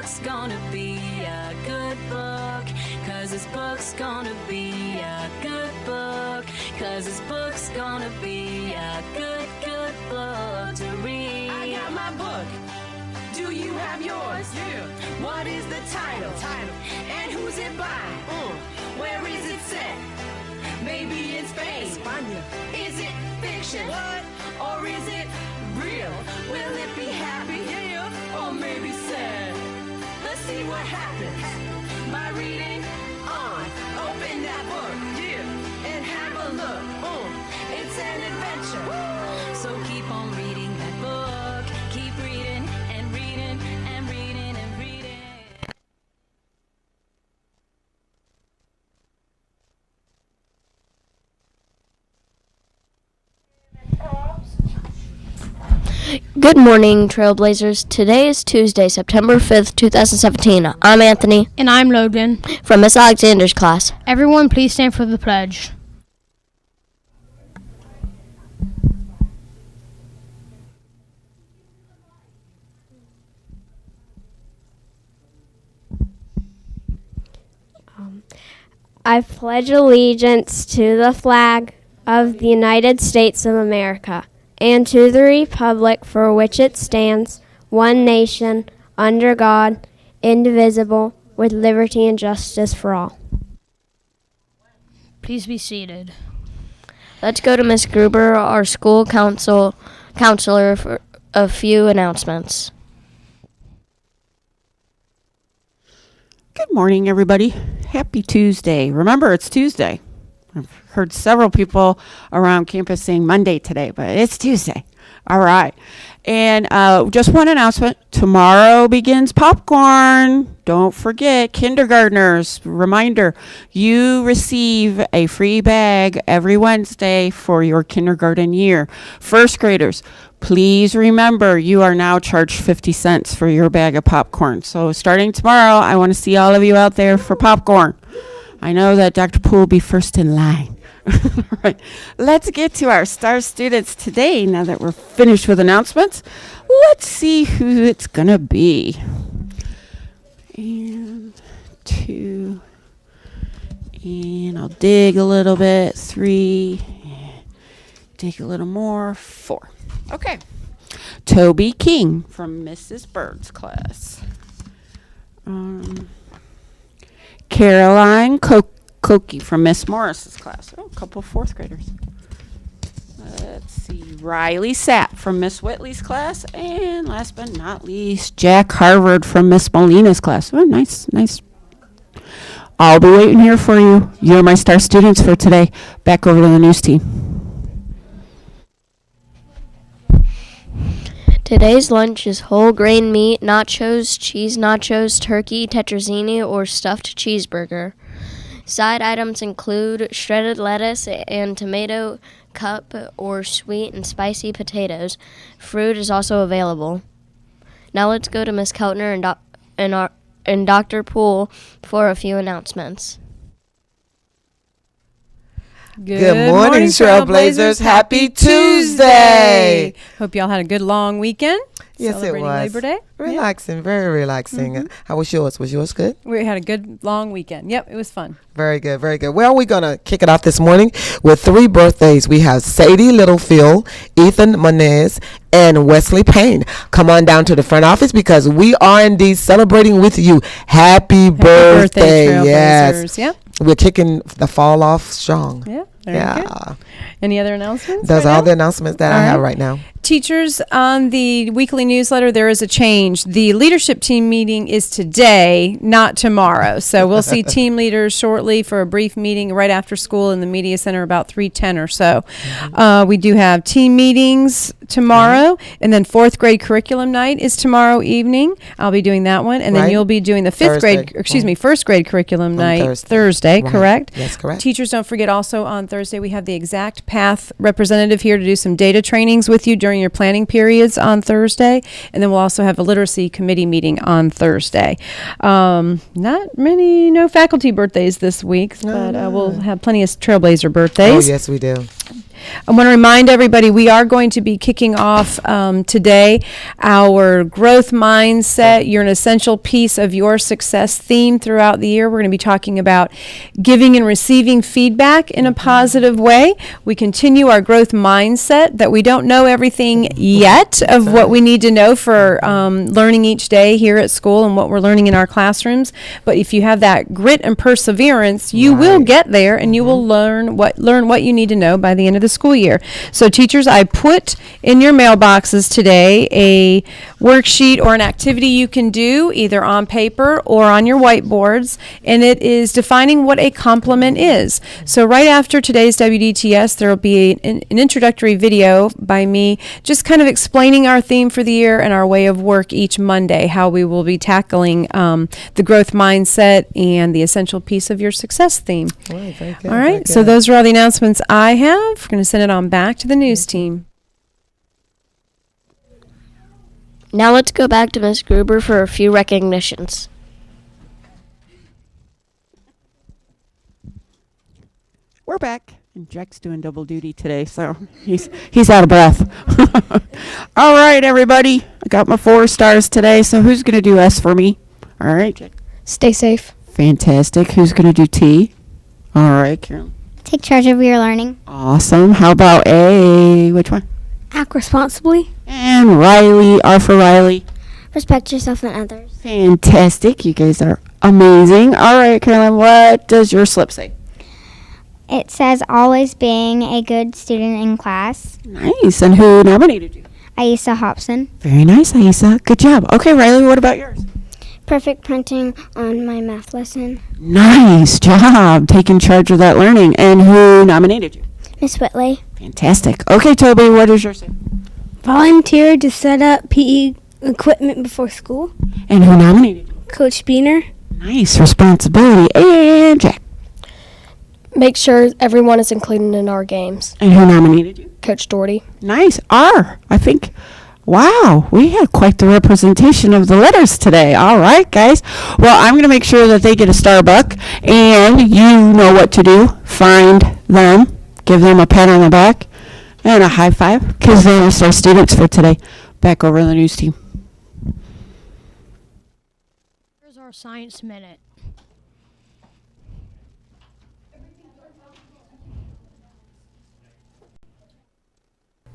book's gonna be a good book. 'Cause this book's gonna be a good book. 'Cause this book's gonna be a good, good book to read. I got my book. Do you have yours? Yeah. What is the title? And who's it by? Where is it set? Maybe in Spain. España. Is it fiction? What? Or is it real? Will it be happy? Yeah. Or maybe sad? Let's see what happens by reading on. Open that book. Yeah. And have a look. It's an adventure. So keep on reading that book. Keep reading and reading and reading and reading. Good morning, Trailblazers. Today is Tuesday, September 5th, 2017. I'm Anthony And I'm Logan. from Miss Alexander's class. Everyone, please stand for the pledge. I pledge allegiance to the flag of the United States of America and to the republic for which it stands, one nation, under God, indivisible, with liberty and justice for all. Please be seated. Let's go to Miss Gruber, our school counselor, for a few announcements. Good morning, everybody. Happy Tuesday. Remember, it's Tuesday. I've heard several people around campus saying Monday today, but it's Tuesday. All right. And just one announcement. Tomorrow begins popcorn. Don't forget, kindergartners, reminder, you receive a free bag every Wednesday for your kindergarten year. First graders, please remember you are now charged 50 cents for your bag of popcorn. So starting tomorrow, I want to see all of you out there for popcorn. I know that Dr. Poole will be first in line. All right, let's get to our star students today. Now that we're finished with announcements, let's see who it's going to be. And 2, and I'll dig a little bit, 3, dig a little more, 4. Okay. Toby King from Mrs. Bird's class. Caroline Cokie from Miss Morris's class. Oh, a couple of fourth graders. Let's see. Riley Sapp from Miss Whitley's class. And last but not least, Jack Harvard from Miss Molina's class. Oh, nice. I'll be waiting here for you. You're my star students for today. Back over to the news team. Today's lunch is whole grain meat, nachos, cheese nachos, turkey, tetrazzini, or stuffed cheeseburger. Side items include shredded lettuce and tomato cup or sweet and spicy potatoes. Fruit is also available. Now let's go to Miss Keltner and Dr. Poole for a few announcements. Good morning, Trailblazers. Happy Tuesday. Hope y'all had a good long weekend. Yes, it was. Labor Day. Relaxing, very relaxing. How was yours? Was yours good? We had a good long weekend. Yep, it was fun. Very good, very good. Well, we're going to kick it off this morning with 3 birthdays. We have Sadie Littlefield, Ethan Monez, and Wesley Payne. Come on down to the front office because we are indeed celebrating with you. Happy birthday. Trailblazers. Yes. Yep. We're kicking the fall off strong. Yeah. Very good. Any other announcements? Those right are all now? the announcements that I have right now. Teachers, on the weekly newsletter, there is a change. The leadership team meeting is today, not tomorrow. So we'll see team leaders shortly for a brief meeting right after school in the media center about 3:10 or so. We do have team meetings tomorrow, and then 4th grade curriculum night is tomorrow evening. I'll be doing that one, and then you'll be doing the 1st grade curriculum night Thursday, correct? Yes, correct. Teachers, don't forget also on Thursday we have the Exact Path representative here to do some data trainings with you during your planning periods on Thursday, and then we'll also have a literacy committee meeting on Thursday. No faculty birthdays this week, but we'll have plenty of Trailblazer birthdays. Oh, yes, we do. I want to remind everybody we are going to be kicking off today our growth mindset. You're an essential piece of your success theme throughout the year. We're going to be talking about giving and receiving feedback in a positive way. We continue our growth mindset that we don't know everything yet of what we need to know for learning each day here at school and what we're learning in our classrooms. But if you have that grit and perseverance, you will get there and you will learn what you need to know by the end of the school year. So teachers, I put in your mailboxes today a worksheet or an activity you can do either on paper or on your whiteboards, and it is defining what a compliment is. So right after today's WDTS, there will be an introductory video by me just kind of explaining our theme for the year and our way of work each Monday, how we will be tackling the growth mindset and the essential piece of your success theme. All right, very good, All very right, so good. those are all the announcements I have. We're going to send it on back to the news team. Now let's go back to Miss Gruber for a few recognitions. We're back, and Jack's doing double duty today, so he's out of breath. All right, everybody. I got my 4 stars today, so who's going to do S for me? All right, Jack. Stay safe. Fantastic. Who's going to do T? All right, Carolyn. Take charge of your learning. Awesome. How about A? Which one? Act responsibly. And Riley, R for Riley. Respect yourself and others. Fantastic. You guys are amazing. All right, Carolyn, what does your slip say? It says always being a good student in class. Nice. And who nominated you? Aisa Hobson. Very nice, Aisa. Good job. Okay, Riley, what about yours? Perfect printing on my math lesson. Nice job taking charge of that learning. And who nominated you? Miss Whitley. Fantastic. Okay, Toby, what does yours say? Volunteer to set up PE equipment before school. And who nominated you? Coach Beener. Nice responsibility. And Jack. Make sure everyone is included in our games. And who nominated you? Coach Doherty. Nice. R, I think. Wow, we had quite the representation of the letters today. All right, guys. Well, I'm going to make sure that they get a Starbuck, and you know what to do. Find them, give them a pat on the back, and a high five, because they're our students for today. Back over to the news team. Here's our Science Minute.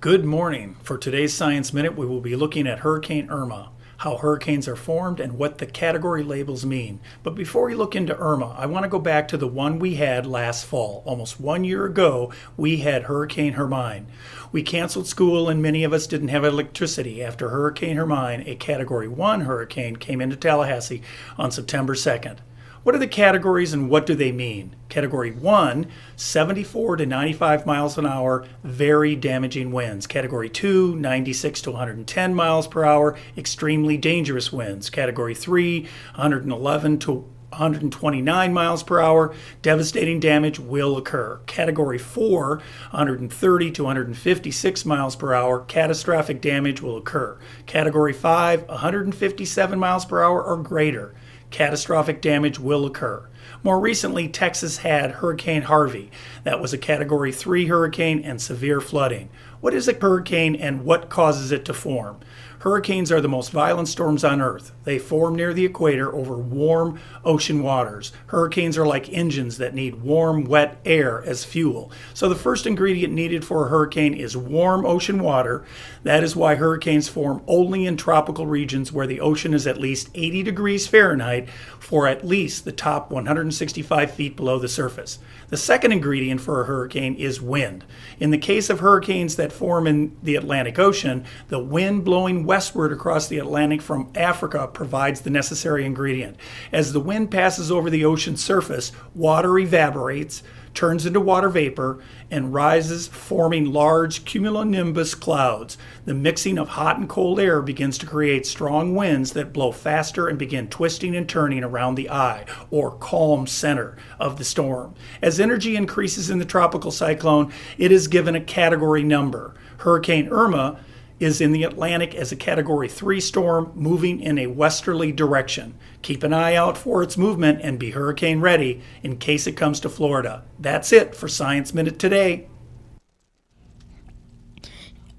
Good morning. For today's Science Minute, we will be looking at Hurricane Irma, how hurricanes are formed, and what the category labels mean. But before we look into Irma, I want to go back to the one we had last fall. Almost 1 year ago, we had Hurricane Hermine. We canceled school and many of us didn't have electricity after Hurricane Hermine, a Category 1 hurricane, came into Tallahassee on September 2nd. What are the categories and what do they mean? Category 1, 74 to 95 miles an hour, very damaging winds. Category 2, 96 to 110 miles per hour, extremely dangerous winds. Category 3, 111 to 129 miles per hour, devastating damage will occur. Category 4, 130 to 156 miles per hour, catastrophic damage will occur. Category 5, 157 miles per hour or greater, catastrophic damage will occur. More recently, Texas had Hurricane Harvey. That was a Category 3 hurricane and severe flooding. What is a hurricane and what causes it to form? Hurricanes are the most violent storms on Earth. They form near the equator over warm ocean waters. Hurricanes are like engines that need warm, wet air as fuel. So the first ingredient needed for a hurricane is warm ocean water. That is why hurricanes form only in tropical regions where the ocean is at least 80 degrees Fahrenheit for at least the top 165 feet below the surface. The second ingredient for a hurricane is wind. In the case of hurricanes that form in the Atlantic Ocean, the wind blowing westward across the Atlantic from Africa provides the necessary ingredient. As the wind passes over the ocean's surface, water evaporates, turns into water vapor, and rises, forming large cumulonimbus clouds. The mixing of hot and cold air begins to create strong winds that blow faster and begin twisting and turning around the eye, or calm center, of the storm. As energy increases in the tropical cyclone, it is given a category number. Hurricane Irma is in the Atlantic as a Category 3 storm moving in a westerly direction. Keep an eye out for its movement and be hurricane ready in case it comes to Florida. That's it for Science Minute today.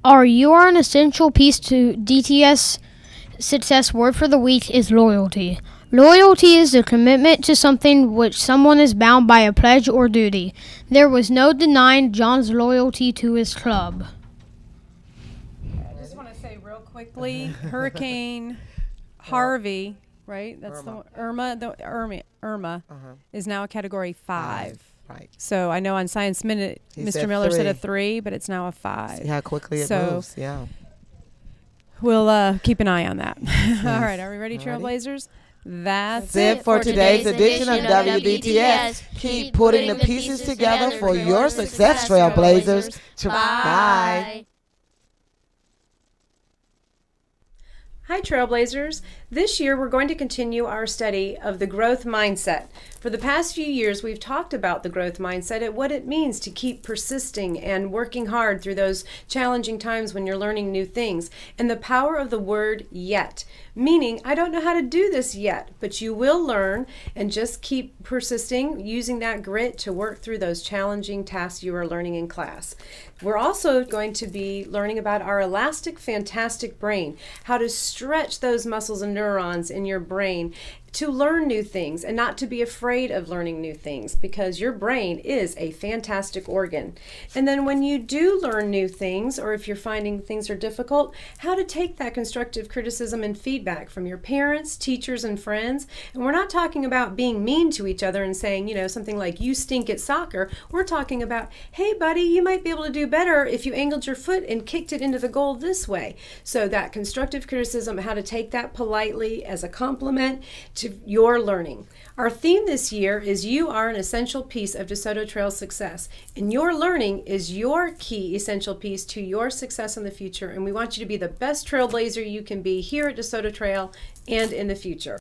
You are an essential piece to DTS success. Word for the week is loyalty. Loyalty is the commitment to something which someone is bound by a pledge or duty. There was no denying John's loyalty to his club. I just want to say real quickly, Hurricane Harvey, right? That's the one. Irma is now a Category 5. Right. So I know on Science Minute, He Mr. said Miller said a 3. 3, but it's now a 5. See how quickly it So moves. Yeah. we'll keep an eye on that. All right, are we ready, Trailblazers? That's That's it for today's edition of WDTS. Keep putting the pieces together for your success, Trailblazers. Bye. Hi, Trailblazers. This year, we're going to continue our study of the growth mindset. For the past few years, we've talked about the growth mindset and what it means to keep persisting and working hard through those challenging times when you're learning new things, and the power of the word yet, meaning I don't know how to do this yet, but you will learn, and just keep persisting, using that grit to work through those challenging tasks you are learning in class. We're also going to be learning about our elastic, fantastic brain, how to stretch those muscles and neurons in your brain to learn new things and not to be afraid of learning new things, because your brain is a fantastic organ. And then when you do learn new things, or if you're finding things are difficult, how to take that constructive criticism and feedback from your parents, teachers, and friends. And we're not talking about being mean to each other and saying, something like, you stink at soccer. We're talking about, hey buddy, you might be able to do better if you angled your foot and kicked it into the goal this way. So that constructive criticism, how to take that politely as a compliment to your learning. Our theme this year is you are an essential piece of DeSoto Trail's success, and your learning is your key essential piece to your success in the future, and we want you to be the best trailblazer you can be here at DeSoto Trail and in the future.